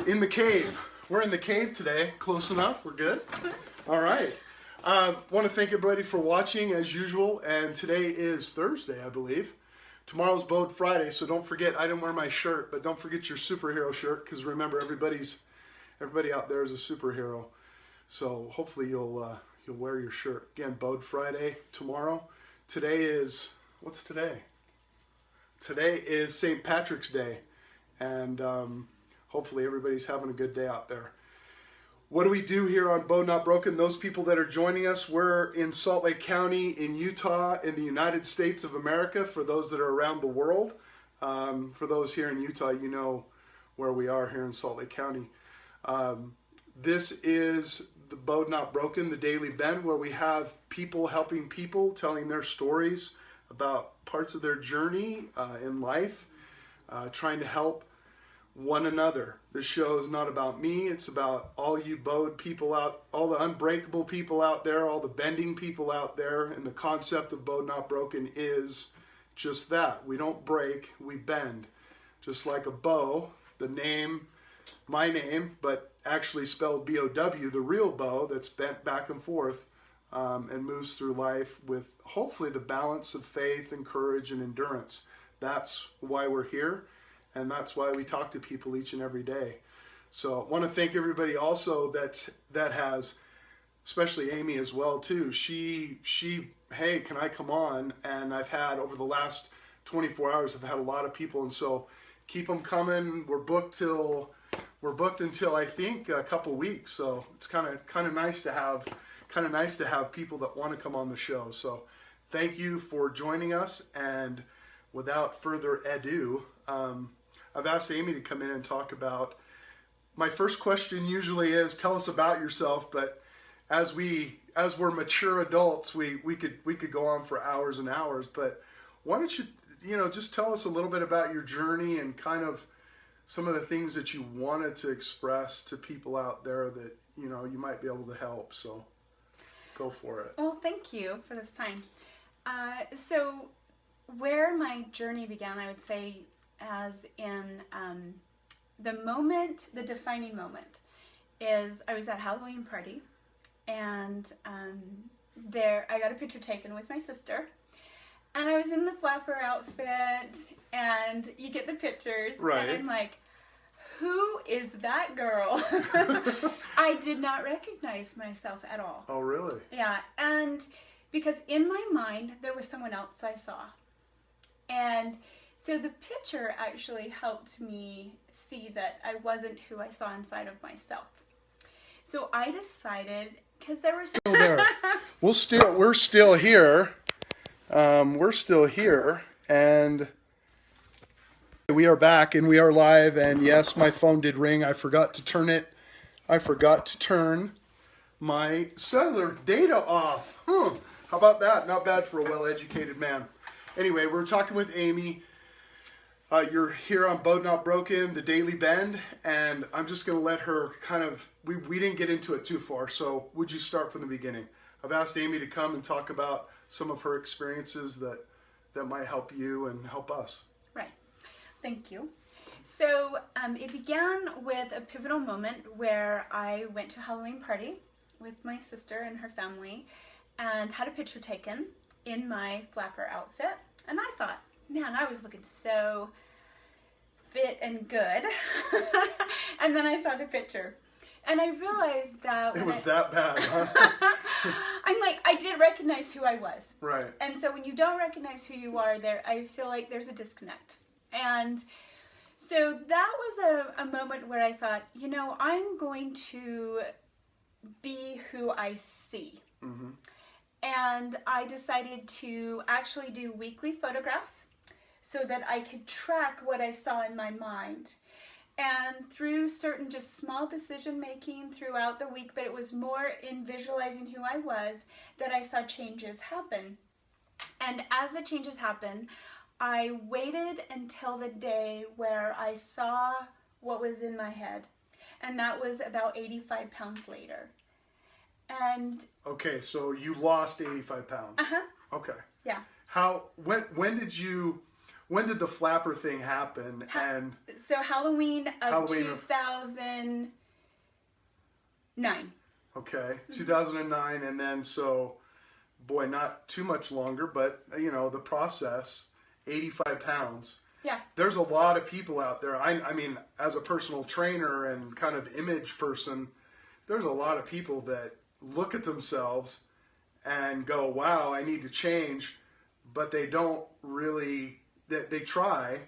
In the cave. We're in the cave today. Close enough? We're good? All right. Want to thank everybody for watching as usual. And today is Thursday, I believe. Tomorrow's BEAU'D Friday, so don't forget, I didn't wear my shirt, but don't forget your superhero shirt, because remember, everybody out there is a superhero. So hopefully you'll wear your shirt. Again, BEAU'D Friday tomorrow. Today is, what's today? Today is St. Patrick's Day. And hopefully everybody's having a good day out there. What do we do here on BEAU'D Not Broken? Those people that are joining us, we're in Salt Lake County in Utah in the United States of America. For those that are around the world, for those here in Utah, you know where we are here in Salt Lake County. This is the BEAU'D Not Broken, the Daily Bend, where we have people helping people, telling their stories about parts of their journey in life, trying to help one another. This show is not about me. It's about all you BEAU'D people out, all the unbreakable people out there, all the bending people out there. And the concept of BEAU'D Not Broken is just that. We don't break, we bend. Just like a bow, the name, my name, but actually spelled B-O-W, the real bow that's bent back and forth and moves through life with hopefully the balance of faith and courage and endurance. That's why we're here. And that's why we talk to people each and every day. So I want to thank everybody also that has, especially Amy as well too. She, hey, can I come on? And I've had over the last 24 hours, I've had a lot of people, and so keep them coming. We're booked until I think a couple weeks. So it's kind of nice to have people that want to come on the show. So thank you for joining us. And without further ado, I've asked Amy to come in and talk about, my first question usually is, tell us about yourself, but as we're mature adults, we could go on for hours and hours, but why don't you just tell us a little bit about your journey and kind of some of the things that you wanted to express to people out there that, you might be able to help. So go for it. Well, thank you for this time. So where my journey began, I would say, as in the defining moment is I was at a Halloween party, and there I got a picture taken with my sister, and I was in the flapper outfit, and you get the pictures, right. And I'm like, who is that girl? I did not recognize myself at all. Oh, really? Yeah, and because in my mind there was someone else I saw, and so the picture actually helped me see that I wasn't who I saw inside of myself. So I decided, because there was still there. We're still here. We're still here, and we are back, and we are live. And yes, my phone did ring. I forgot to turn it. I forgot to turn my cellular data off. How about that? Not bad for a well-educated man. Anyway, we're talking with Amy. You're here on BEAU'D Not Broken, the Daily Bend, and I'm just going to let her we didn't get into it too far, so would you start from the beginning? I've asked Amy to come and talk about some of her experiences that might help you and help us. Right. Thank you. So it began with a pivotal moment where I went to a Halloween party with my sister and her family and had a picture taken in my flapper outfit, and I thought, man, I was looking so fit and good. And then I saw the picture, and I realized that it was that bad, huh? I'm like, I did recognize who I was. Right. And so when you don't recognize who you are, I feel like there's a disconnect. And so that was a moment where I thought, I'm going to be who I see. Mm-hmm. And I decided to actually do weekly photographs so that I could track what I saw in my mind. And through certain just small decision making throughout the week, but it was more in visualizing who I was, that I saw changes happen. And as the changes happened, I waited until the day where I saw what was in my head. And that was about 85 pounds later. And okay, so you lost 85 pounds. Uh-huh. Okay. Yeah. When did you when did the flapper thing happen? So Halloween of Halloween 2009. Okay, 2009, and then so, boy, not too much longer, but you know the process. 85 pounds. Yeah. There's a lot of people out there. I mean, as a personal trainer and kind of image person, there's a lot of people that look at themselves and go, wow, I need to change, but they don't really, they try,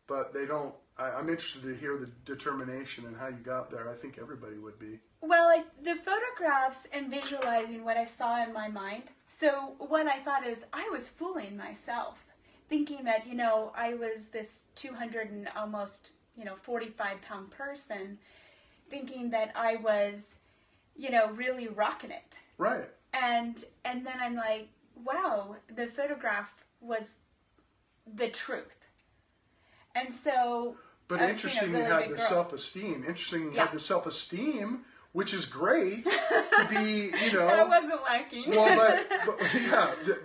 but they don't. I'm interested to hear the determination and how you got there. I think everybody would be. Well, the photographs and visualizing what I saw in my mind. So what I thought is I was fooling myself, thinking that, you know, I was this 200 and almost, 45-pound person, thinking that I was, really rocking it. Right. And then I'm like, wow, the photograph was the truth. And so... But interesting you had the self-esteem. Interesting you had the self-esteem, which is great to be, I wasn't lacking. Well,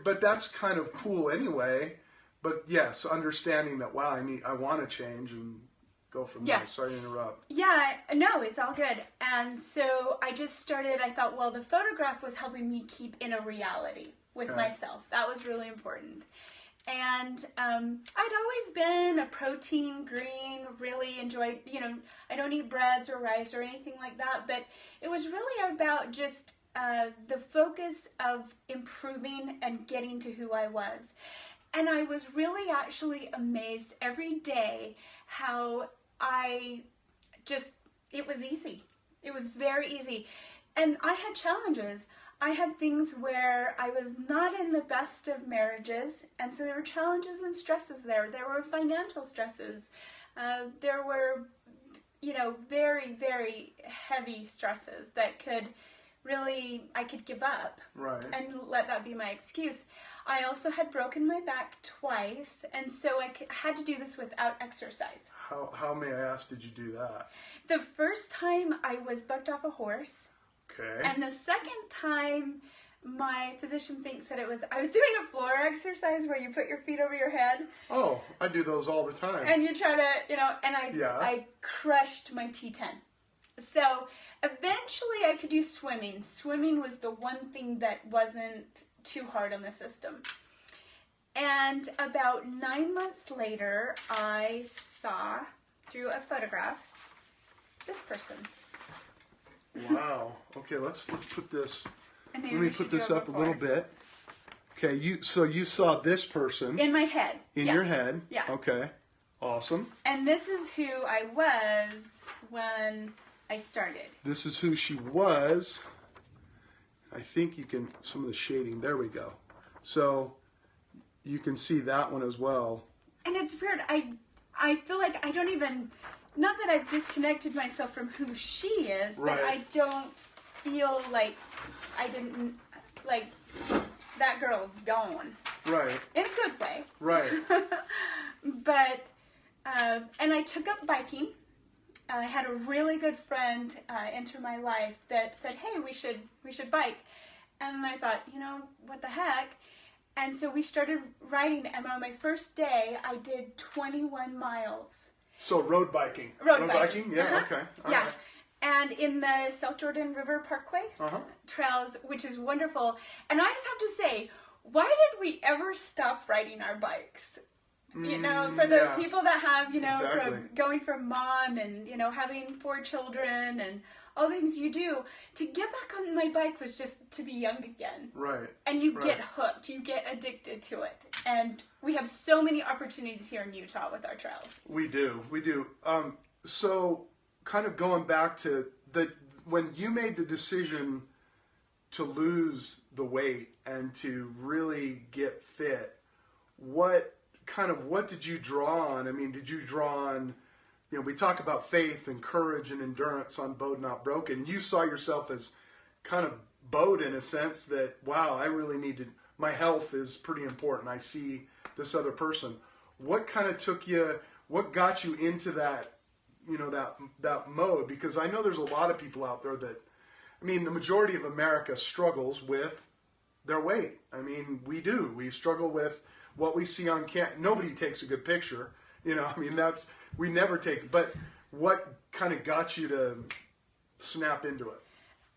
but that's kind of cool anyway. But yes, understanding that, wow, I want to change and go from there. Sorry to interrupt. Yeah, no, it's all good. And so I just started, I thought, well, the photograph was helping me keep in a reality with myself. That was really important. And I'd always been a protein green, really enjoyed, I don't eat breads or rice or anything like that, but it was really about just the focus of improving and getting to who I was. And I was really actually amazed every day how it was easy. It was very easy. And I had challenges. I had things where I was not in the best of marriages, and so there were challenges and stresses there. There were financial stresses. There were, very, very heavy stresses that I could give up and let that be my excuse. I also had broken my back twice, and so I had to do this without exercise. How may I ask, did you do that? The first time I was bucked off a horse. Okay. And the second time, my physician thinks that I was doing a floor exercise where you put your feet over your head. Oh, I do those all the time. And you try to, and I crushed my T10. So eventually I could do swimming. Swimming was the one thing that wasn't too hard on the system. And about 9 months later, I saw through a photograph this person. Wow. Okay, let's put this. Let me put this up a little bit. Okay, so you saw this person in my head. In your head. Yeah. Okay. Awesome. And this is who I was when I started. This is who she was. I think you can some of the shading. There we go. So you can see that one as well. And it's weird. I feel like I don't even. Not that I've disconnected myself from who she is, but I don't feel like I didn't, like, that girl's gone. Right. In a good way. Right. But, and I took up biking. I had a really good friend enter my life that said, hey, we should bike. And I thought, what the heck? And so we started riding, and on my first day, I did 21 miles. So road biking. Road biking? Yeah, okay. All right. And in the South Jordan River Parkway trails, which is wonderful. And I just have to say, why did we ever stop riding our bikes? For the people that have, from going from mom and, having 4 children and all the things you do, to get back on my bike was just to be young again. Right. And you get hooked. You get addicted to it. And we have so many opportunities here in Utah with our trails. We do. So kind of going back to when you made the decision to lose the weight and to really get fit, what did you draw on? I mean, did you draw on, we talk about faith and courage and endurance on BEAU'D Not Broken. You saw yourself as kind of BEAU'D in a sense that, wow, I really need to, my health is pretty important. I see this other person. What kind of what got you into that, that mode? Because I know there's a lot of people out there that, the majority of America struggles with their weight. We do. We struggle with what we see on nobody takes a good picture. I mean, we never take, but what kind of got you to snap into it?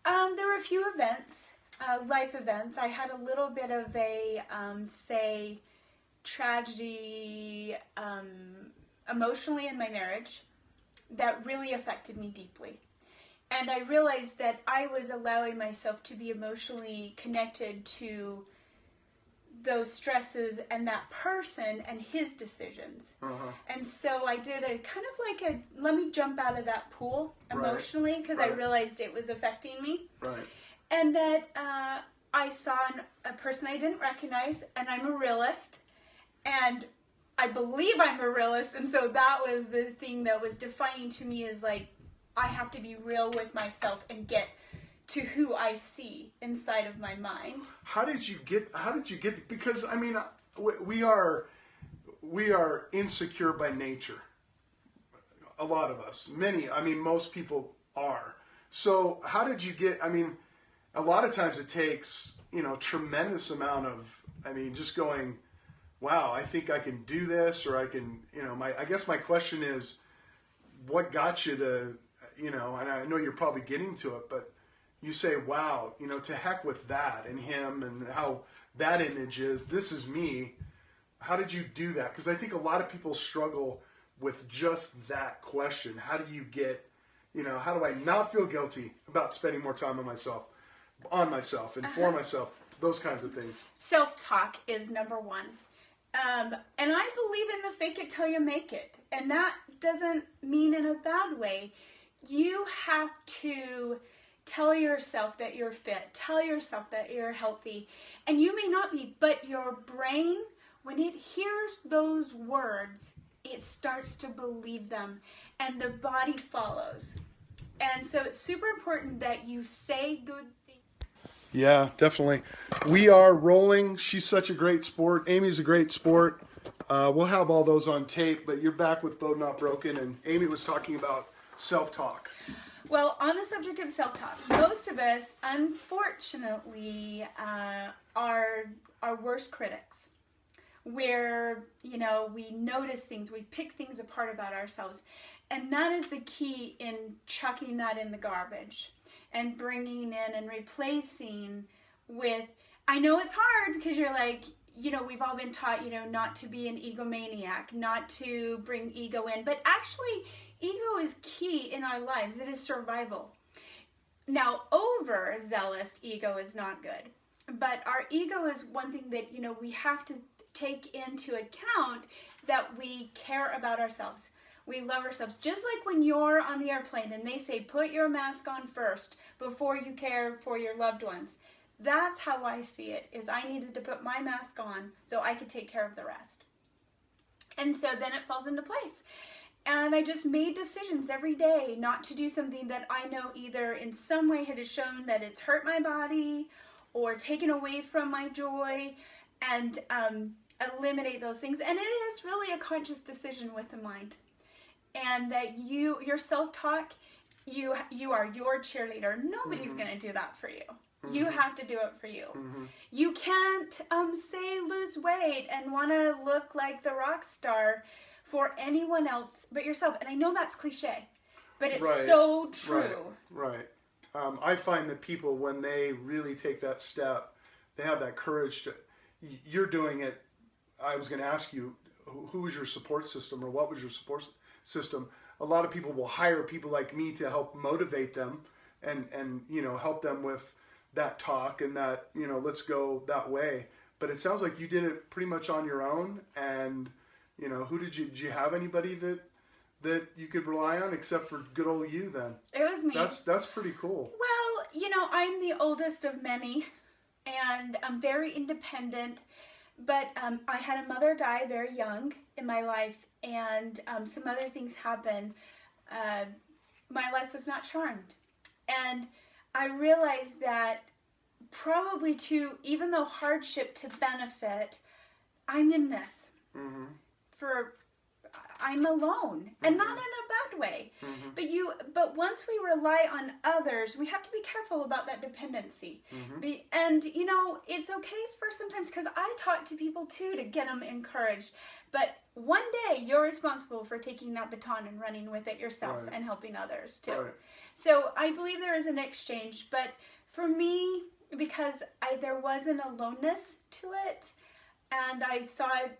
There were a few events, life events. I had a little bit of a, tragedy, emotionally in my marriage that really affected me deeply. And I realized that I was allowing myself to be emotionally connected to those stresses and that person and his decisions. And so I did a kind of like let me jump out of that pool emotionally, because I realized it was affecting me. And that I saw a person I didn't recognize, and I'm a realist, and I believe I'm a realist, and so that was the thing that was defining to me, is like, I have to be real with myself and get to who I see inside of my mind. How did you get, because I mean, we are insecure by nature. A lot of us, most people are. So how did you get, a lot of times it takes, tremendous amount of, just going, wow, I think I can do this, or I can, I guess my question is, what got you to, and I know you're probably getting to it, but you say, wow, to heck with that and him and how that image is, this is me. How did you do that? Because I think a lot of people struggle with just that question. How do you get, how do I not feel guilty about spending more time on myself, and for myself, those kinds of things. Self-talk is number one. And I believe in the fake it till you make it. And that doesn't mean in a bad way. You have to tell yourself that you're fit. Tell yourself that you're healthy. And you may not be, but your brain, when it hears those words, it starts to believe them. And the body follows. And so it's super important that you say good things. Yeah, definitely. We are rolling. She's such a great sport. Amy's a great sport. We'll have all those on tape, but you're back with BEAU'D Not Broken, and Amy was talking about self-talk. Well, on the subject of self-talk, most of us, unfortunately, are our worst critics. Where, we notice things, we pick things apart about ourselves. And that is the key in chucking that in the garbage and bringing in and replacing with, I know it's hard because you're like, we've all been taught, not to be an egomaniac, not to bring ego in. But actually, ego is key in our lives. It is survival. Now, overzealous ego is not good. But our ego is one thing that, we have to take into account, that we care about ourselves. We love ourselves. Just like when you're on the airplane and they say, put your mask on first before you care for your loved ones. That's how I see it, is I needed to put my mask on so I could take care of the rest. And so then it falls into place. And I just made decisions every day not to do something that I know either in some way had shown that it's hurt my body or taken away from my joy, and eliminate those things. And it is really a conscious decision with the mind. And that your self-talk, you are your cheerleader. Nobody's going to do that for you. You have to do it for you. You can't say lose weight and want to look like the rock star for anyone else but yourself. And I know that's cliche, but it's so true. Right. I find that people, when they really take that step, they have that courage to, you're doing it. I was going to ask you, who was your support system, or what was your support system? A lot of people will hire people like me to help motivate them and help them with that talk and that, let's go that way. But it sounds like you did it pretty much on your own. And, did you have anybody that you could rely on except for good old you then? It was me. That's pretty cool. Well, I'm the oldest of many, and I'm very independent. But I had a mother die very young in my life, and some other things happened. My life was not charmed. And I realized that probably even though hardship to benefit, I'm in this for I'm alone, and not in a bad way. But once we rely on others, we have to be careful about that dependency. And you know, it's okay for sometimes, because I talk to people too to get them encouraged. But one day you're responsible for taking that baton and running with it yourself and helping others too. So I believe there is an exchange. But for me, because there was an aloneness to it, and I saw it.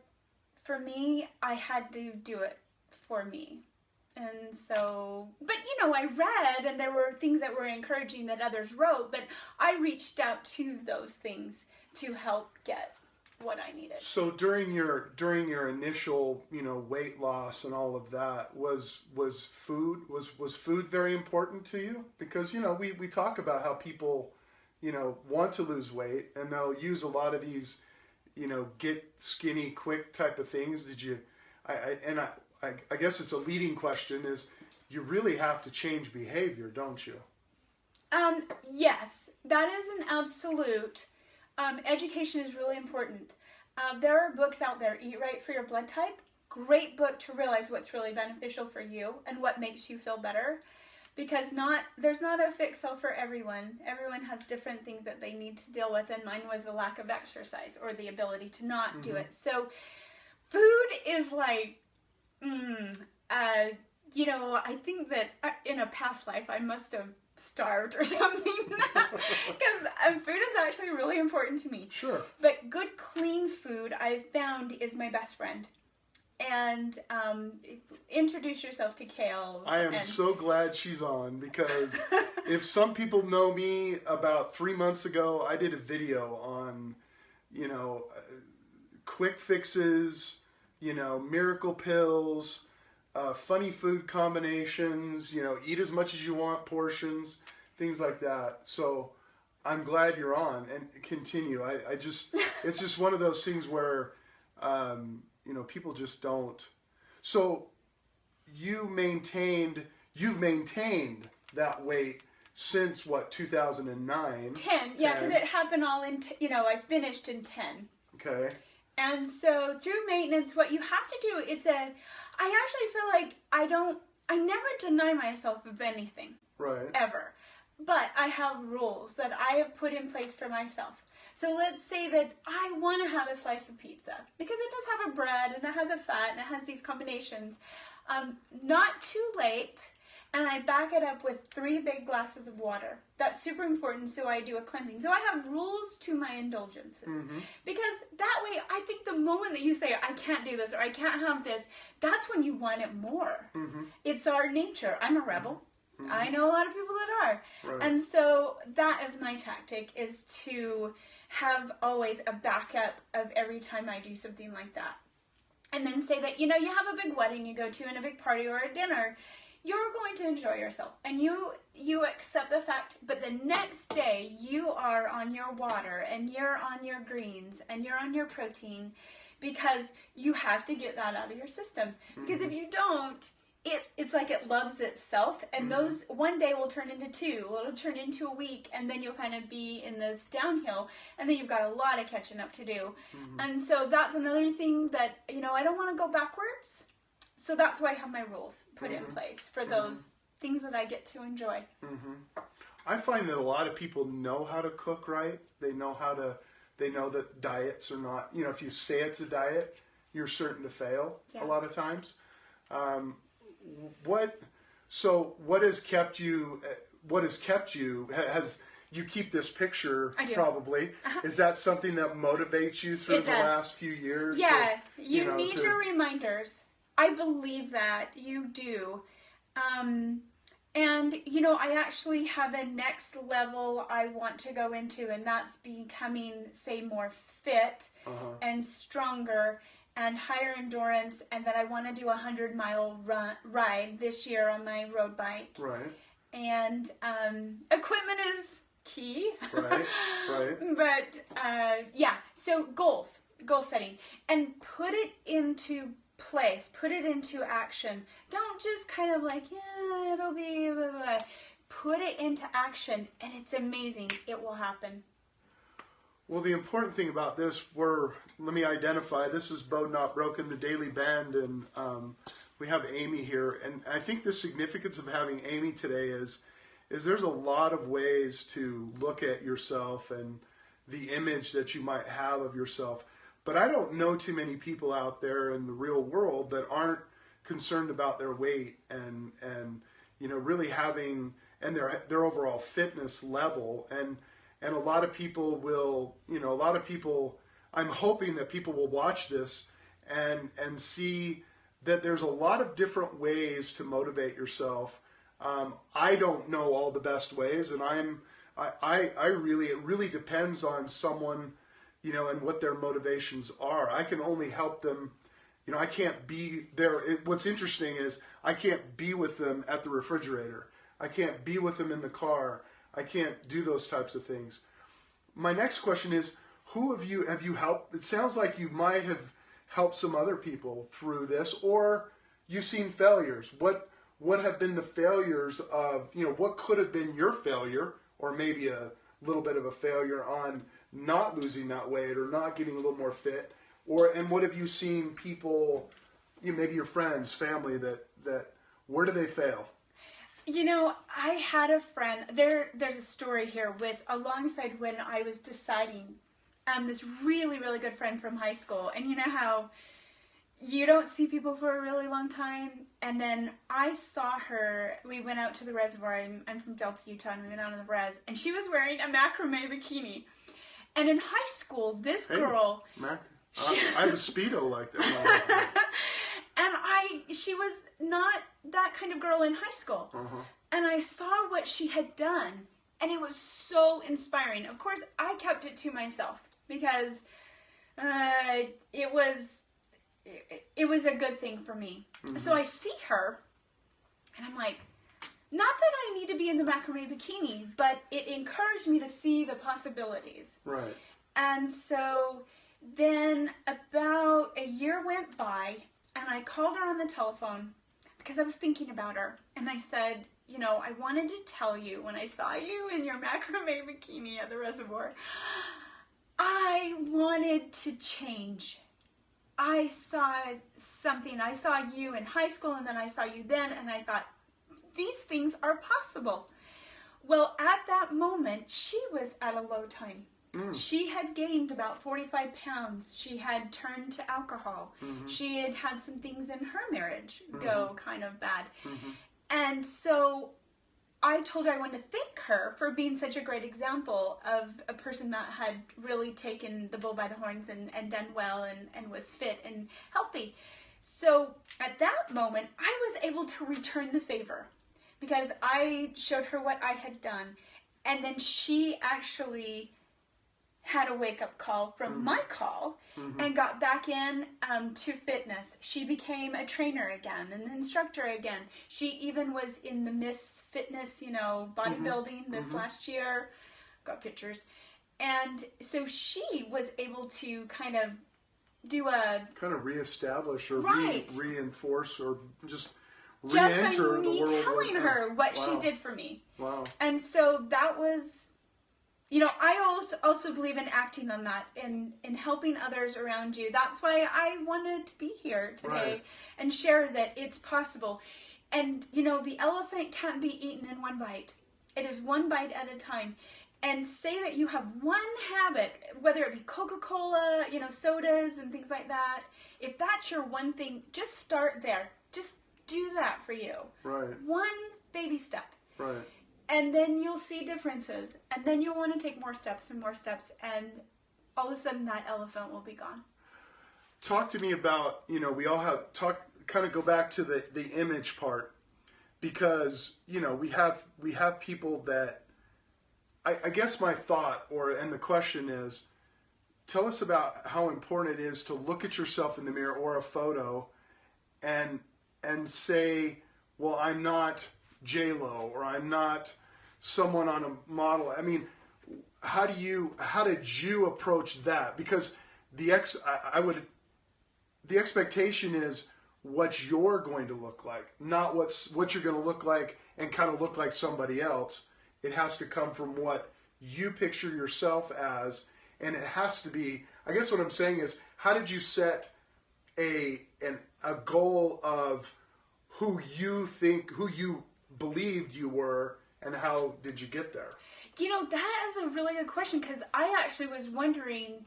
For me, I had to do it for me. And so, but you know, I read, and there were things that were encouraging that others wrote, but I reached out to those things to help get what I needed. So during your initial, you know, weight loss and all of that, was food very important to you? Because, you know, we talk about how people, you know, want to lose weight, and they'll use a lot of these, you know, get skinny quick type of things. Did you, I guess it's a leading question, is you really have to change behavior, don't you? Yes, that is an absolute. Education is really important. There are books out there, Eat Right for Your Blood Type. Great book to realize what's really beneficial for you and what makes you feel better. Because there's not a fix all for everyone. Everyone has different things that they need to deal with, and mine was the lack of exercise or the ability to not do it. So food is like, you know, I think that in a past life I must have starved or something, because food is actually really important to me. Sure. But good, clean food, I've found, is my best friend. And introduce yourself to Kales. I am so glad she's on, because if some people know me, about 3 months ago, I did a video on, you know, quick fixes, you know, miracle pills, funny food combinations, you know, eat as much as you want portions, things like that. So I'm glad you're on, and continue. I just, it's just one of those things where, you know, people just don't. So you've maintained that weight since what, 2009? 10, yeah, because it happened all in, you know, I finished in 10. Okay. And so through maintenance, what you have to do, I actually feel like I never deny myself of anything. Right. Ever. But I have rules that I have put in place for myself. So let's say that I want to have a slice of pizza, because it does have a bread and it has a fat and it has these combinations. Not too late, and I back it up with 3 big glasses of water. That's super important, so I do a cleansing. So I have rules to my indulgences. Because that way, I think the moment that you say, I can't do this or I can't have this, that's when you want it more. It's our nature. I'm a rebel. I know a lot of people that are. Right. And so that is my tactic, is to have always a backup of every time I do something like that. And then say that, you know, you have a big wedding you go to, and a big party or a dinner, you're going to enjoy yourself. And you accept the fact, but the next day you are on your water, and you're on your greens, and you're on your protein, because you have to get that out of your system. Because if you don't, it's like it loves itself, and those one day will turn into 2, it'll turn into a week, and then you'll kind of be in this downhill, and then you've got a lot of catching up to do. And so that's another thing that, you know, I don't want to go backwards, so that's why I have my rules put in place for those things that I get to enjoy. I find that a lot of people know how to cook right. They know that diets are not, you know, if you say it's a diet, you're certain to fail a lot of times. What has kept you, has you keep this picture probably, is that something that motivates you through the last few years? Yeah, you need your reminders. I believe that you do. And you know, I actually have a next level I want to go into, and that's becoming, say, more fit and stronger and higher endurance, and that I want to do a 100-mile ride this year on my road bike. Right. And equipment is key. Right. But yeah, so goal setting, and put it into place, put it into action. Don't just kind of like, yeah, it'll be blah, blah. Put it into action, and it's amazing. It will happen. Well, the important thing about this, let me identify, this is BEAU'D Not Broken, the Daily Band, and we have Amy here. And I think the significance of having Amy today is there's a lot of ways to look at yourself and the image that you might have of yourself. But I don't know too many people out there in the real world that aren't concerned about their weight and really having, and their overall fitness level. And a lot of people will, I'm hoping that people will watch this and see that there's a lot of different ways to motivate yourself. I don't know all the best ways, and it really depends on someone, and what their motivations are. I can only help them. I can't be there. What's interesting is I can't be with them at the refrigerator. I can't be with them in the car. I can't do those types of things. My next question is, who have you helped? It sounds like you might have helped some other people through this, or you've seen failures. What have been the failures of, what could have been your failure, or maybe a little bit of a failure on not losing that weight or not getting a little more fit? And what have you seen people, maybe your friends, family, that where do they fail? I had a friend, there's a story here alongside when I was deciding, this really, really good friend from high school. And you know how you don't see people for a really long time? And then I saw her, we went out to the reservoir, I'm from Delta, Utah, and we went out on the res, and she was wearing a macrame bikini. And in high school, this girl... I have a Speedo like that. And she was not that kind of girl in high school. Uh-huh. And I saw what she had done, and it was so inspiring. Of course, I kept it to myself because it was a good thing for me. Mm-hmm. So I see her, and I'm like, not that I need to be in the macrame bikini, but it encouraged me to see the possibilities. Right. And so then about a year went by, and I called her on the telephone because I was thinking about her. And I said, I wanted to tell you when I saw you in your macrame bikini at the reservoir, I wanted to change. I saw something. I saw you in high school, and then I saw you then, and I thought, these things are possible. Well, at that moment, she was at a low time. Mm. She had gained about 45 pounds. She had turned to alcohol. Mm-hmm. She had had some things in her marriage go kind of bad. Mm-hmm. And so I told her I wanted to thank her for being such a great example of a person that had really taken the bull by the horns and done well and was fit and healthy. So at that moment, I was able to return the favor because I showed her what I had done. And then she actually had a wake-up call from my call and got back in to fitness. She became a trainer again, an instructor again. She even was in the Miss Fitness, bodybuilding this last year. Got pictures. And so she was able to kind of do a... Kind of reestablish or reinforce or just re-enter the world. Just by me telling her what she did for me. Wow. And so that was... I also believe in acting on that, in helping others around you. That's why I wanted to be here today and share that it's possible. And, the elephant can't be eaten in one bite. It is one bite at a time. And say that you have one habit, whether it be Coca-Cola, sodas and things like that. If that's your one thing, just start there. Just do that for you. Right. One baby step. Right. And then you'll see differences. And then you'll want to take more steps, and all of a sudden that elephant will be gone. Talk to me about, we all have, kind of go back to the image part. Because, we have people that, I guess my thought, and the question is, tell us about how important it is to look at yourself in the mirror or a photo and say, well, I'm not J-Lo, or I'm not someone on a model. I mean, how did you approach that? Because the expectation is what you're going to look like, not what you're going to look like and kind of look like somebody else. It has to come from what you picture yourself as, and it has to be. I guess what I'm saying is, how did you set a goal of who you believed you were, and how did you get there? You know, that is a really good question, because I actually was wondering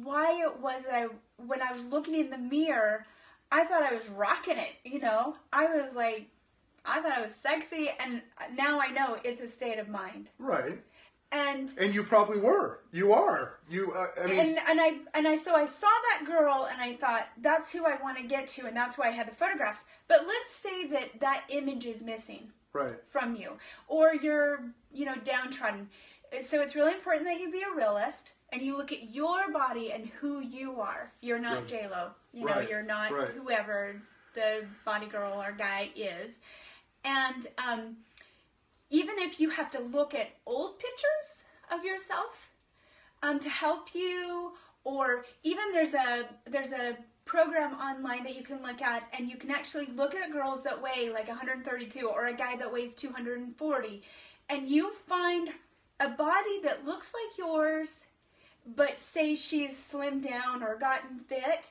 why it was that when I was looking in the mirror, I thought I was rocking it, you know? I was like, I thought I was sexy, and now I know it's a state of mind. Right. And you probably were. You are. I mean. So I saw that girl, and I thought, that's who I want to get to, and that's why I had the photographs. But let's say that image is missing. Right. From you, or you're, downtrodden. So it's really important that you be a realist and you look at your body and who you are. You're not Right. J-Lo. Right. You're not Right. whoever the body girl or guy is. And even if you have to look at old pictures of yourself to help you, or even there's a program online that you can look at, and you can actually look at girls that weigh like 132 or a guy that weighs 240, and you find a body that looks like yours, but say she's slimmed down or gotten fit,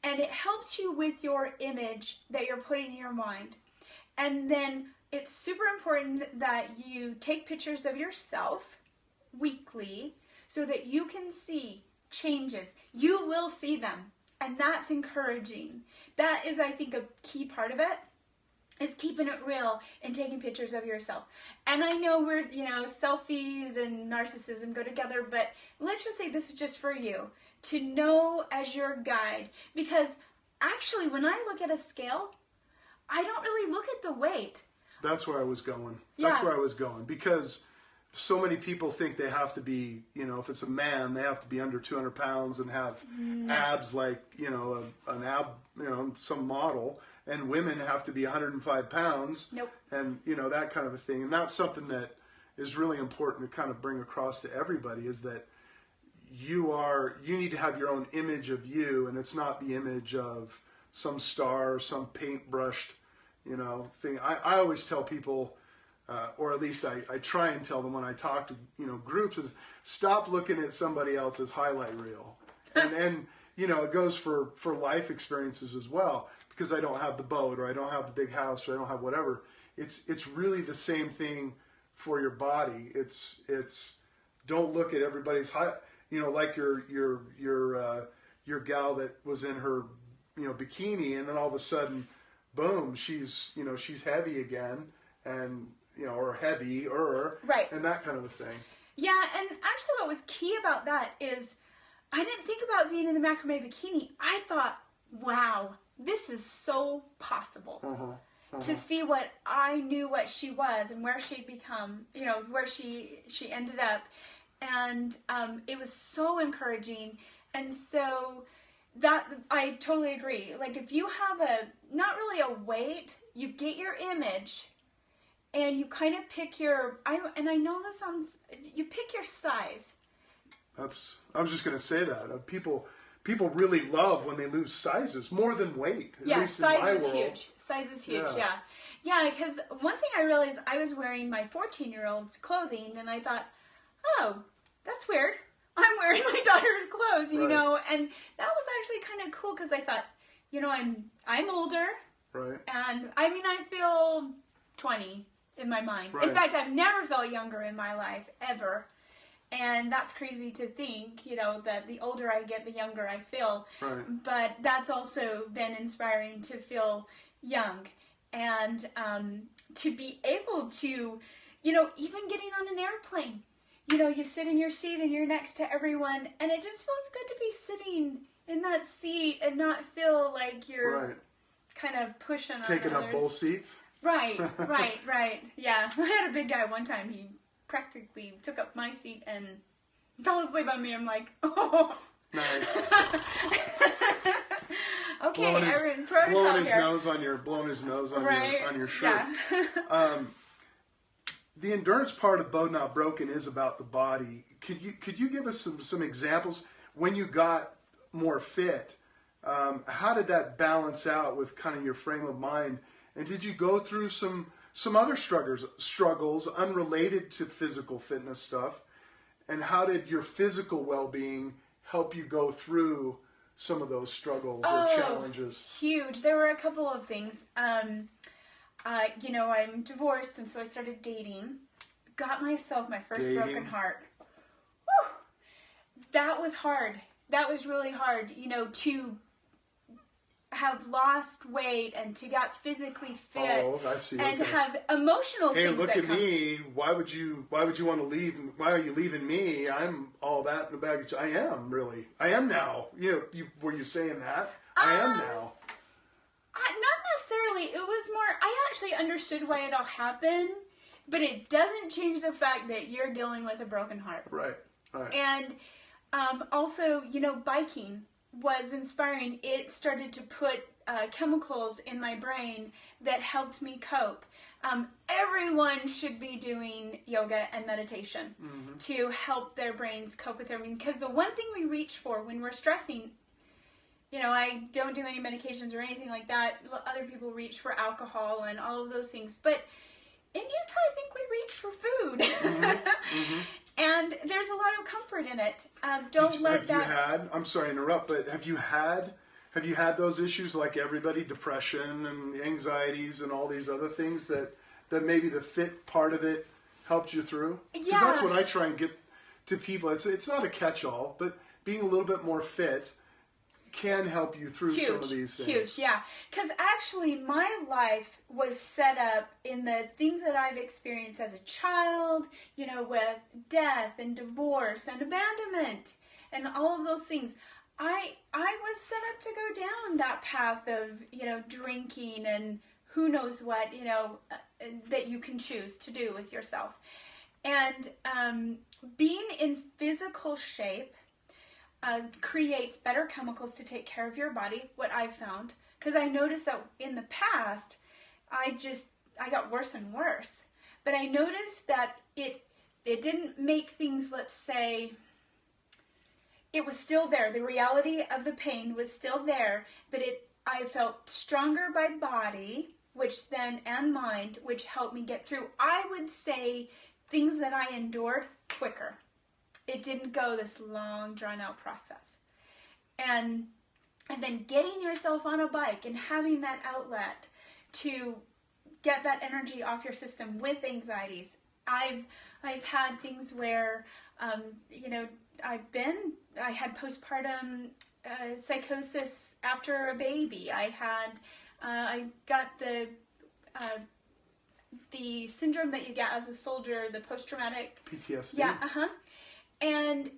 and it helps you with your image that you're putting in your mind. And then it's super important that you take pictures of yourself weekly so that you can see changes. You will see them. And that's encouraging. That is, I think, a key part of it, is keeping it real and taking pictures of yourself. And I know we're, selfies and narcissism go together, but let's just say this is just for you, to know as your guide. Because actually, when I look at a scale, I don't really look at the weight. That's where I was going. Yeah. That's where I was going. Because so many people think they have to be, if it's a man, they have to be under 200 pounds and have abs like, some model. And women have to be 105 pounds. Nope. And, that kind of a thing. And that's something that is really important to kind of bring across to everybody, is that you need to have your own image of you. And it's not the image of some star, some paintbrushed, thing. I always tell people, or at least I try and tell them when I talk to groups, is stop looking at somebody else's highlight reel, and it goes for life experiences as well, because I don't have the boat, or I don't have the big house, or I don't have whatever. It's really the same thing for your body. It's don't look at everybody's like your gal that was in her bikini, and then all of a sudden, boom, she's heavy again, and or heavier, right, and that kind of a thing. Yeah, and actually what was key about that is I didn't think about being in the macrame bikini. I thought, wow, this is so possible to see what I knew what she was and where she'd become, where she ended up. And it was so encouraging. And so that, I totally agree. Like, if you have not really a weight, you get your image, and you kind of pick you pick your size. I was just going to say that. People really love when they lose sizes more than weight. Yeah, size is huge. Size is huge, yeah. Yeah, because one thing I realized, I was wearing my 14-year-old's clothing, and I thought, oh, that's weird. I'm wearing my daughter's clothes, and that was actually kind of cool, because I thought, I'm older. Right. And, I feel 20 in my mind. Right. In fact, I've never felt younger in my life, ever. And that's crazy to think, that the older I get, the younger I feel. Right. But that's also been inspiring to feel young. And to be able to, even getting on an airplane. You sit in your seat and you're next to everyone. And it just feels good to be sitting in that seat and not feel like you're kind of pushing on taking others. Up both seats? Right. Yeah. I had a big guy one time. He practically took up my seat and fell asleep on me. I'm like, oh. Nice. Okay, Erin, protocol blowing his here. Blowing his nose on your shirt. Yeah. The endurance part of BEAU'D Not Broken is about the body. Could you give us some examples when you got more fit? How did that balance out with kind of your frame of mind? And did you go through some other struggles unrelated to physical fitness stuff? And how did your physical well-being help you go through some of those struggles or challenges? Huge. There were a couple of things. You know, I'm divorced, and so I started dating. Got myself my first broken heart. Whew. That was hard. That was really hard, you know, to have lost weight and to get physically fit. Oh, I see. And have emotional things. Hey, look that at me. Why would you want to leave? Why are you leaving me? I'm all that in the baggage. I am, really. I am now. You know, were you saying that? I am now. Not necessarily. It was more, I actually understood why it all happened, but it doesn't change the fact that you're dealing with a broken heart. Right. And also, you know, biking was inspiring. It started to put chemicals in my brain that helped me cope. Everyone should be doing yoga and meditation to help their brains cope with everything. Because the one thing we reach for when we're stressing, you know, I don't do any medications or anything like that. Other people reach for alcohol and all of those things. But in Utah, I think we reach for food. And there's a lot of comfort in it. I'm sorry to interrupt, but have you had those issues like everybody, depression and anxieties and all these other things that maybe the fit part of it helped you through? Yeah. Because that's what I try and get to people. It's not a catch-all, but being a little bit more fit can help you through some of these things. Huge, yeah. Because actually my life was set up in the things that I've experienced as a child, you know, with death and divorce and abandonment and all of those things. I was set up to go down that path of, you know, drinking and who knows what, you know, that you can choose to do with yourself. And being in physical shape creates better chemicals to take care of your body, what I've found. Because I noticed that in the past, I got worse and worse. But I noticed that it didn't make things, let's say, it was still there. The reality of the pain was still there, but I felt stronger by body, and mind, which helped me get through. I would say things that I endured quicker. It didn't go this long, drawn-out process. And then getting yourself on a bike and having that outlet to get that energy off your system with anxieties. I've had things where, you know, I had postpartum psychosis after a baby. I got the syndrome that you get as a soldier, the post-traumatic PTSD. Yeah, and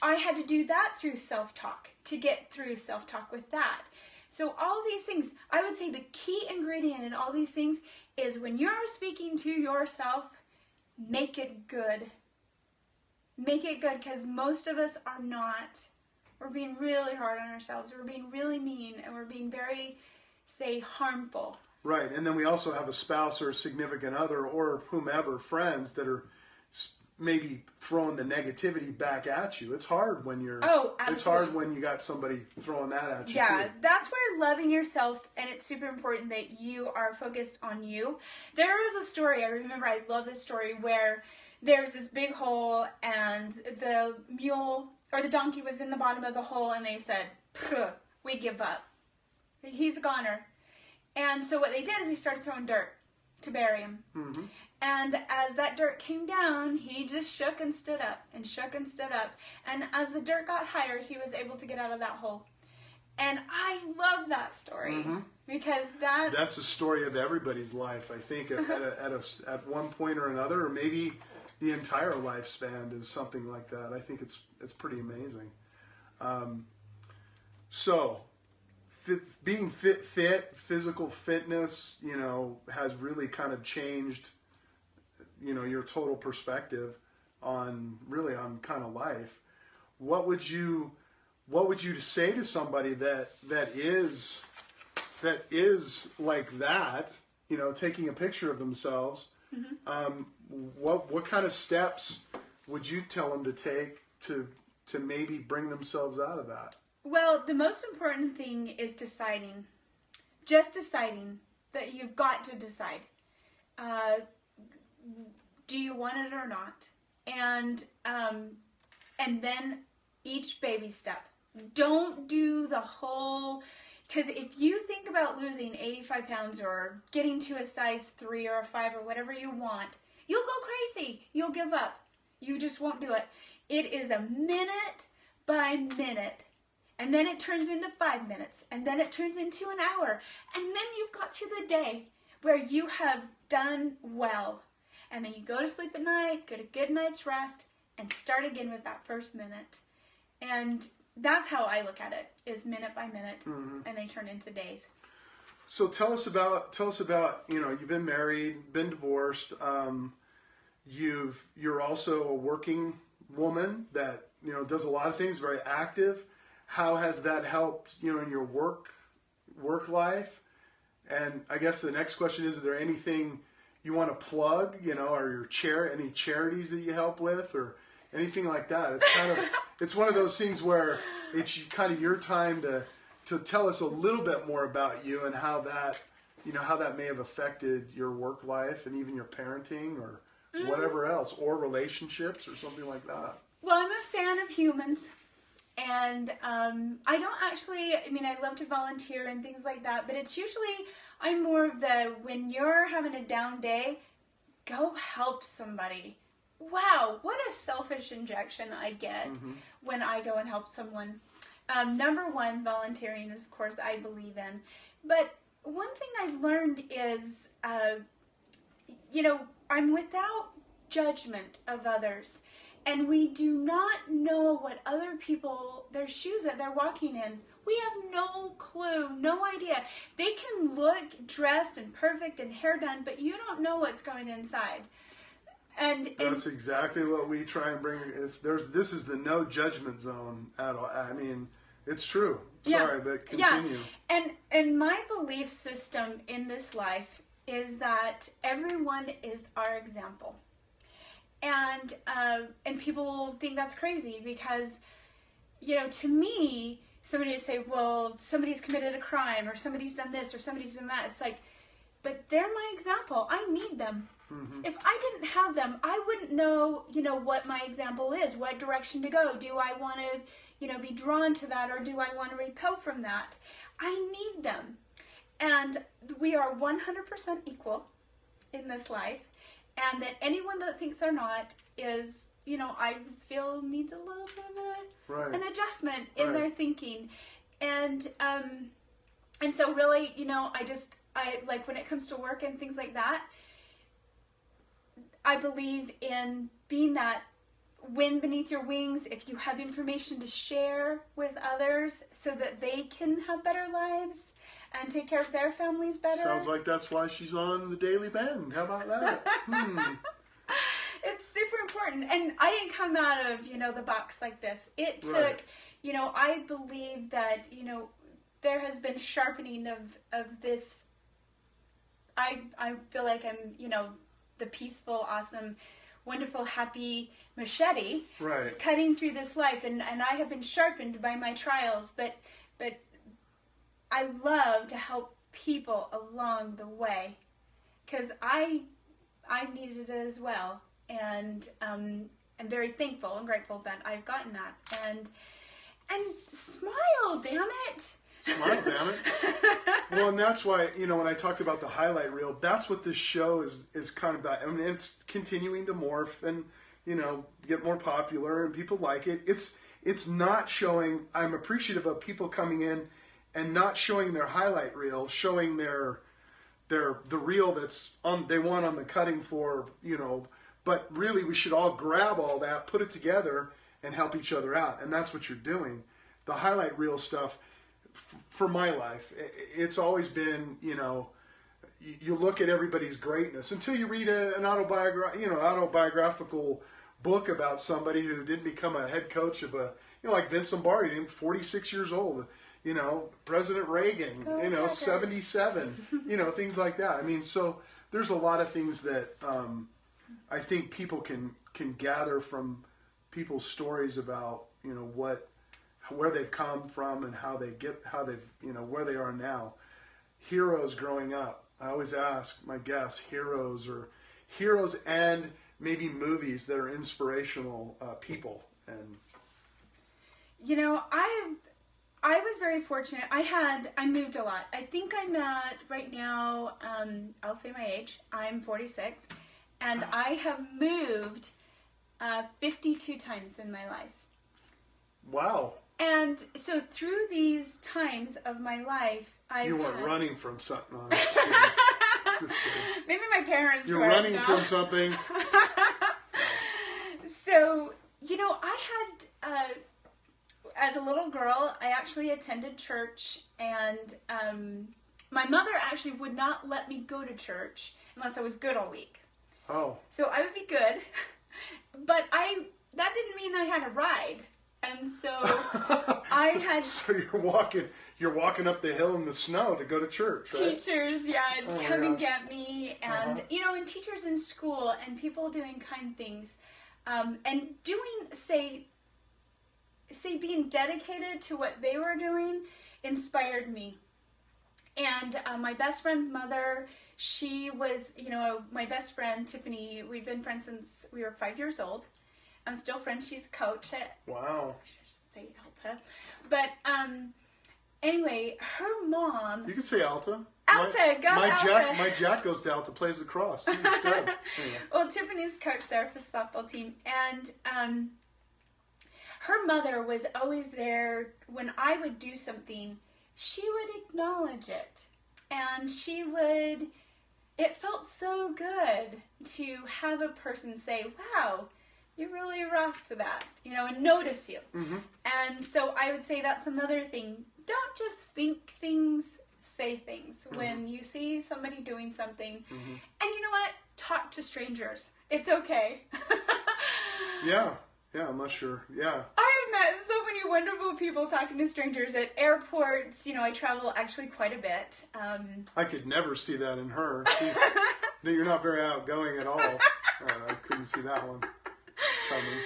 I had to do that through self-talk to get through self-talk with that. So all these things, I would say the key ingredient in all these things is when you're speaking to yourself, make it good. Make it good, because most of us are not. We're being really hard on ourselves. We're being really mean, and we're being very, say, harmful. Right, and then we also have a spouse or a significant other or whomever, friends that are maybe throwing the negativity back at you. It's hard when you're. Oh, absolutely. It's hard when you got somebody throwing that at you. Yeah, too. That's where loving yourself, and it's super important that you are focused on you. There was a story, I remember, I love this story, where there's this big hole and the mule or the donkey was in the bottom of the hole, and they said, we give up. He's a goner. And so what they did is they started throwing dirt to bury him. And as that dirt came down, he just shook and stood up and shook and stood up. And as the dirt got higher, he was able to get out of that hole. And I love that story because that's the story of everybody's life, I think, at one point or another, or maybe the entire lifespan is something like that. I think it's pretty amazing. Being fit, physical fitness, you know, has really kind of changed, you know, your total perspective on kind of life. What would you say to somebody that is like that, you know, taking a picture of themselves? What kind of steps would you tell them to take to maybe bring themselves out of that? Well, the most important thing is deciding. Just deciding that you've got to decide. Do you want it or not? and then each baby step. Don't do the whole, because if you think about losing 85 pounds or getting to a size 3 or a 5 or whatever you want, you'll go crazy. You'll give up. You just won't do it. It is a minute by minute. And then it turns into 5 minutes. And then it turns into an hour. And then you've got through the day where you have done well. And then you go to sleep at night, get a good night's rest, and start again with that first minute. And that's how I look at it, is minute by minute, and they turn into days. So tell us about, you've been married, been divorced. You're also a working woman that, does a lot of things, very active. How has that helped, in your work life? And I guess the next question is there anything you want to plug, or any charities that you help with, or anything like that? It's kind of, it's one of those things where it's kind of your time to tell us a little bit more about you and how that, how that may have affected your work life and even your parenting or whatever else, or relationships or something like that. Well, I'm a fan of humans. And I don't actually, I love to volunteer and things like that, but it's usually, I'm more of the, when you're having a down day, go help somebody. Wow, what a selfish injection I get when I go and help someone. Number one, volunteering is, of course, I believe in. But one thing I've learned is, I'm without judgment of others. And we do not know what other people, their shoes that they're walking in. We have no clue, no idea. They can look dressed and perfect and hair done, but you don't know what's going inside. And that's exactly what we try and bring. This is the no judgment zone at all. It's true. Sorry, but continue. Yeah. And my belief system in this life is that everyone is our example. And people think that's crazy because, to me, somebody would say, well, somebody's committed a crime or somebody's done this or somebody's done that. It's like, but they're my example. I need them. If I didn't have them, I wouldn't know, what my example is, what direction to go. Do I want to, be drawn to that, or do I want to repel from that? I need them. And we are 100% equal in this life. And that anyone that thinks they're not is, I feel needs a little bit of an adjustment in their thinking. And so really, I like when it comes to work and things like that, I believe in being that wind beneath your wings. If you have information to share with others so that they can have better lives and take care of their families better. Sounds like that's why she's on the Daily Bend. How about that? It's super important. And I didn't come out of, the box like this. It took, I believe that, there has been sharpening of this. I feel like I'm, the peaceful, awesome, wonderful, happy machete cutting through this life. And I have been sharpened by my trials, but I love to help people along the way because I needed it as well. And I'm very thankful and grateful that I've gotten that. And smile, damn it. Smile, damn it. Well, and that's why, when I talked about the highlight reel, that's what this show is kind of about. It's continuing to morph and, get more popular and people like it. It's not showing, I'm appreciative of people coming in and not showing their highlight reel, showing the reel that's they want on the cutting floor, but really we should all grab all that, put it together and help each other out. And that's what you're doing. The highlight reel stuff, for my life, it's always been, you look at everybody's greatness until you read an autobiographical book about somebody who didn't become a head coach of like Vince Lombardi, 46 years old, President Reagan, 77, things like that. So there's a lot of things that I think people can gather from people's stories about, where they've come from and how they've, where they are now. Heroes growing up. I always ask my guests, heroes and maybe movies that are inspirational people? And You know, I was very fortunate. I moved a lot. I think I'm at, right now, I'll say my age. I'm 46. And I have moved 52 times in my life. wow, And so through these times of my life, you weren't running from something. No, just kidding. Maybe my parents You're were. running from something. So, you know, I had, as a little girl, I actually attended church, and my mother actually would not let me go to church unless I was good all week. Oh. So I would be good, but that didn't mean I had a ride. And so I had So you're walking up the hill in the snow to go to church, right? teachers, to Oh, come and gosh. get me, and you know, and teachers in school, and people doing kind things, and doing, say being dedicated to what they were doing inspired me. And my best friend's mother, she was, you know, my best friend Tiffany. We've been friends since we were 5 years old. I'm still friends. She's a coach at, Wow. I should say Alta. But anyway, her mom. You can say Alta. Alta, go Alta. My Jack goes to Alta, plays lacrosse. He's a stud. Anyway. Well, Tiffany's coach there for the softball team, and her mother was always there when I would do something. She would acknowledge it, and it felt so good to have a person say, wow, you really rocked that, you know, and notice you. Mm-hmm. And so I would say that's another thing. Don't just think things, say things. Mm-hmm. When you see somebody doing something, Mm-hmm. and you know what? Talk to strangers. It's okay. Yeah, I'm not sure. Yeah. I've met so many wonderful people talking to strangers at airports. You know, I travel actually quite a bit. I could never see that in her. No, you're not very outgoing at all. I couldn't see that one coming.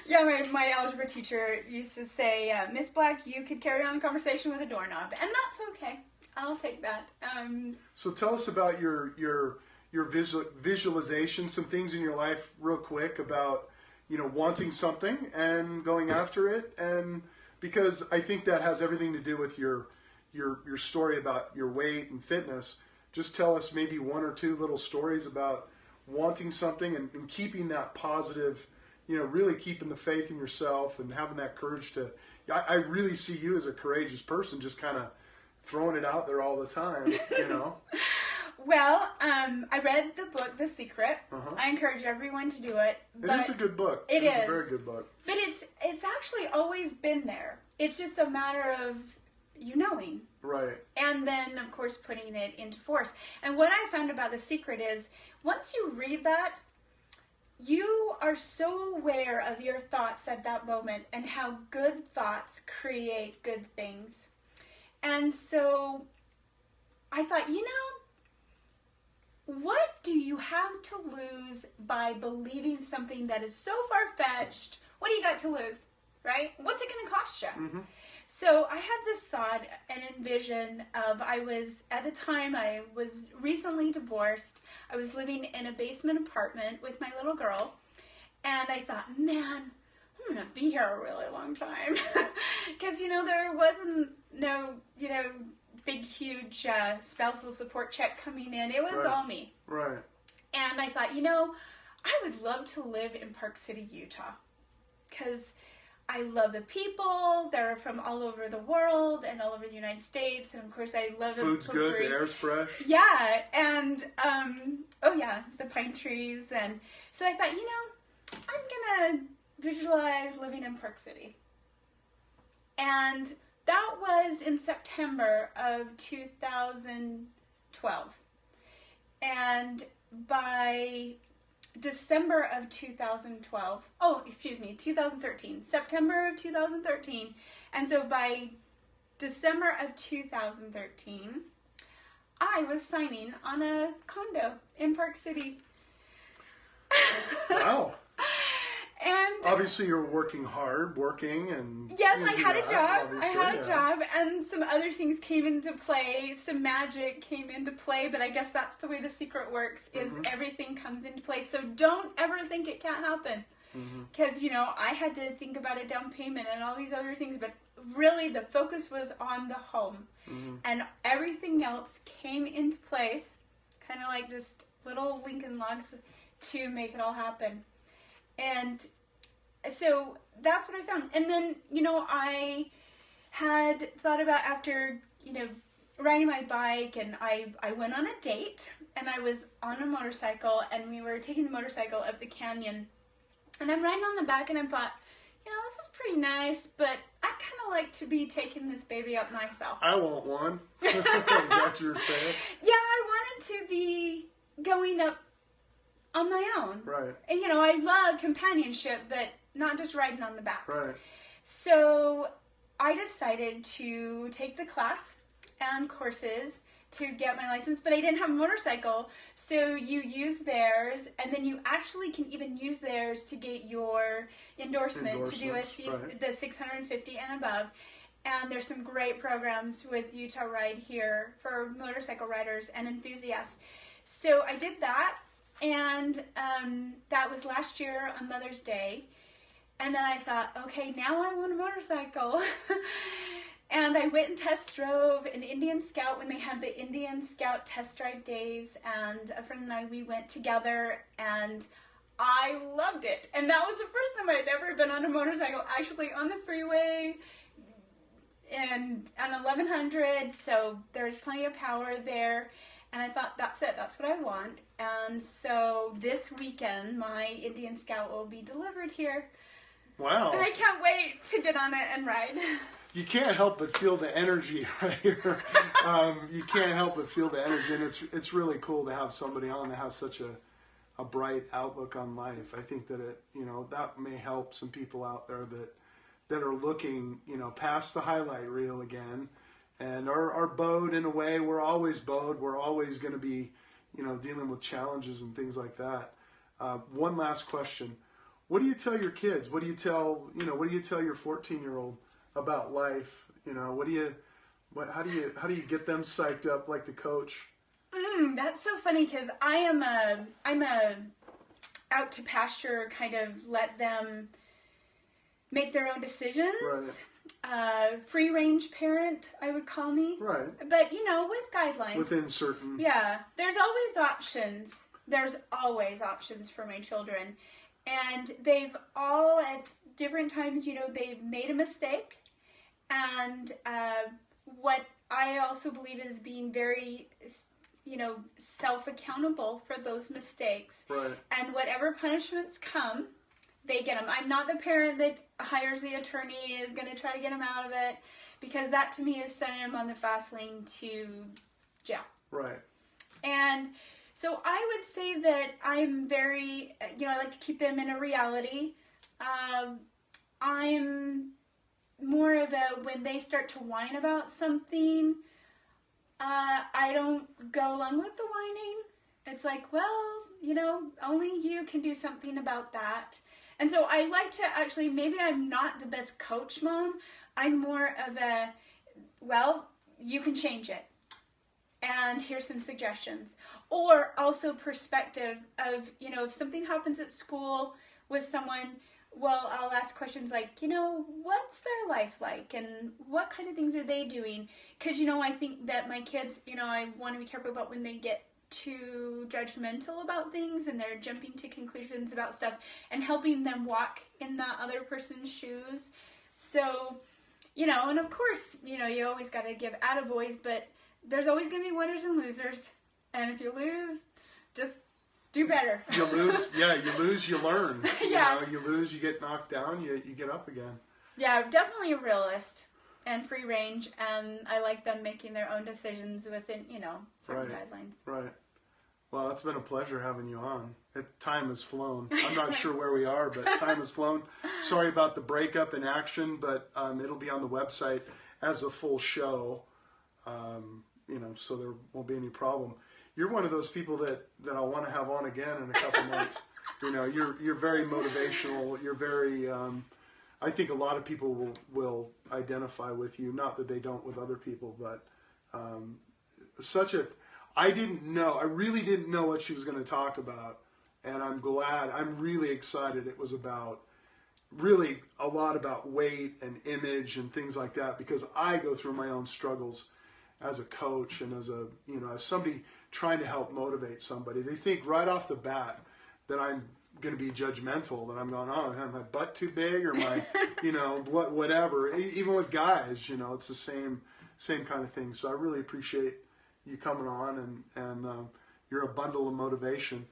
Yeah, my algebra teacher used to say, Miss Black, you could carry on a conversation with a doorknob. And that's okay. I'll take that. So tell us about your visualization, some things in your life real quick about, you know, wanting something and going after it. And because I think that has everything to do with your story about your weight and fitness. Just tell us maybe one or two little stories about wanting something and keeping that positive, you know, really keeping the faith in yourself and having that courage to, I really see you as a courageous person, just kind of throwing it out there all the time, you know? Well, I read the book, The Secret. Uh-huh. I encourage everyone to do it. It is a good book. It is is a very good book. But it's actually always been there. It's just a matter of you knowing. Right. And then, of course, putting it into force. And what I found about The Secret is, once you read that, you are so aware of your thoughts at that moment and how good thoughts create good things. And so I thought, you know, what do you have to lose by believing something that is so far-fetched? What do you got to lose, right? What's it going to cost you? Mm-hmm. So I had this thought and envision of, at the time I was recently divorced. I was living in a basement apartment with my little girl. And I thought, man, I'm going to be here a really long time. Because, you know, there wasn't no, you know, big, huge spousal support check coming in. It was Right. all me. Right. And I thought, you know, I would love to live in Park City, Utah. Because I love the people. They're from all over the world and all over the United States. And, of course, I love the Food's good, potpourri. the air's fresh. Yeah. And, oh, yeah, the pine trees. And so I thought, you know, I'm going to visualize living in Park City. And that was in September of 2012. And by December of 2013, September of 2013. And so by December of 2013, I was signing on a condo in Park City. Wow. And obviously you're working hard, and... Yes, you I had a that, job. I obviously, had a job, and some other things came into play. Some magic came into play, but I guess that's the way the secret works, is everything comes into play. So don't ever think it can't happen. Because, you know, I had to think about a down payment and all these other things, but really the focus was on the home. And everything else came into place, kind of like just little Lincoln logs to make it all happen. And so that's what I found. And then, you know, I had thought about, after, you know, riding my bike, and I went on a date, and I was on a motorcycle, and we were taking the motorcycle up the canyon. And I'm riding on the back, and I thought, you know, this is pretty nice, but I'd kind of like to be taking this baby up myself. I want one. Is that what you're saying? Yeah, I wanted to be going up on my own. Right. And, you know, I love companionship, but not just riding on the back. Right. So I decided to take the class and courses to get my license, but I didn't have a motorcycle. So you use theirs, and then you actually can even use theirs to get your endorsement to do the 650 and above. And there's some great programs with Utah Ride here for motorcycle riders and enthusiasts. So I did that, and that was last year on Mother's Day. And then I thought, okay, now I want a motorcycle. And I went and test drove an Indian Scout when they had the Indian Scout test drive days. And a friend and I, we went together, and I loved it. And that was the first time I'd ever been on a motorcycle, actually on the freeway and on 1100. So there's plenty of power there. And I thought, that's it, that's what I want. And so this weekend, my Indian Scout will be delivered here. Wow. And I can't wait to get on it and ride. You can't help but feel the energy right here. You can't help but feel the energy, and it's really cool to have somebody on that has such a bright outlook on life. I think that that may help some people out there that are looking, past the highlight reel again, and are bowed in a way. We're always bowed. We're always going to be, dealing with challenges and things like that. One last question. What do you tell your kids? What do you tell your 14-year-old about life? How do you get them psyched up like the coach? That's so funny, because I'm a out to pasture, kind of let them make their own decisions. Right. Free range parent, I would call me. Right. But with guidelines. Within certain. Yeah. There's always options. There's always options for my children. And they've all, at different times, they've made a mistake. And what I also believe is being very, self-accountable for those mistakes. Right. And whatever punishments come, they get them. I'm not the parent that hires the attorney, is going to try to get them out of it, because that to me is sending them on the fast lane to jail. Right. And so I would say that I'm very, I like to keep them in a reality. I'm more of a, when they start to whine about something, I don't go along with the whining. It's like, well, only you can do something about that. And so I like to actually, maybe I'm not the best coach mom. I'm more of a, well, you can change it. And here's some suggestions. Or also perspective of, if something happens at school with someone, well, I'll ask questions like, what's their life like? And what kind of things are they doing? Because, I think that my kids, I want to be careful about when they get too judgmental about things and they're jumping to conclusions about stuff, and helping them walk in that other person's shoes. So, and of course, you always got to give attaboys, but there's always going to be winners and losers. And if you lose, just do better. You lose, you learn. Yeah. You lose, you get knocked down, you get up again. Yeah, definitely a realist and free range, and I like them making their own decisions within, certain guidelines. Right. Well, it's been a pleasure having you on. Time has flown. I'm not sure where we are, but time has flown. Sorry about the breakup in action, but it'll be on the website as a full show, so there won't be any problem. You're one of those people that I'll want to have on again in a couple months. You know, you're very motivational. You're very. I think a lot of people will identify with you. Not that they don't with other people, but such a. I didn't know. I really didn't know what she was going to talk about, and I'm glad. I'm really excited. It was about really a lot about weight and image and things like that, because I go through my own struggles as a coach and as a, you know, as somebody trying to help motivate somebody. They think right off the bat that I'm going to be judgmental, that I'm going, oh, am my butt too big, or my, you know, whatever. Even with guys, you know, it's the same kind of thing. So I really appreciate you coming on, and you're a bundle of motivation.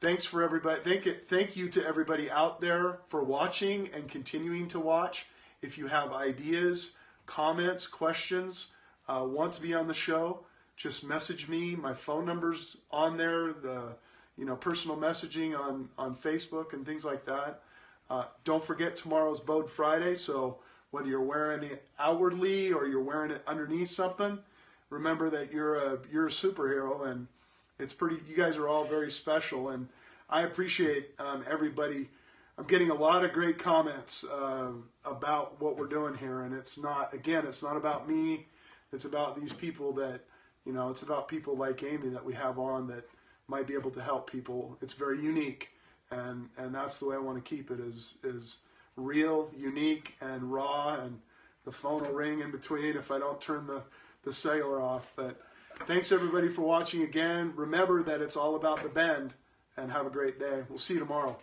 Thanks for everybody. Thank you to everybody out there for watching and continuing to watch. If you have ideas, comments, questions, want to be on the show, just message me. My phone number's on there. Personal messaging on Facebook and things like that. Don't forget, tomorrow's BEAU'D Friday. So whether you're wearing it outwardly or you're wearing it underneath something, remember that you're a superhero, and it's pretty. You guys are all very special, and I appreciate everybody. I'm getting a lot of great comments about what we're doing here, and it's not about me. It's about these people that, you know, it's about people like Amy that we have on that might be able to help people. It's very unique, and that's the way I want to keep it, is real, unique, and raw, and the phone will ring in between if I don't turn the cellular off. But thanks everybody for watching again. Remember that it's all about the bend, and have a great day. We'll see you tomorrow.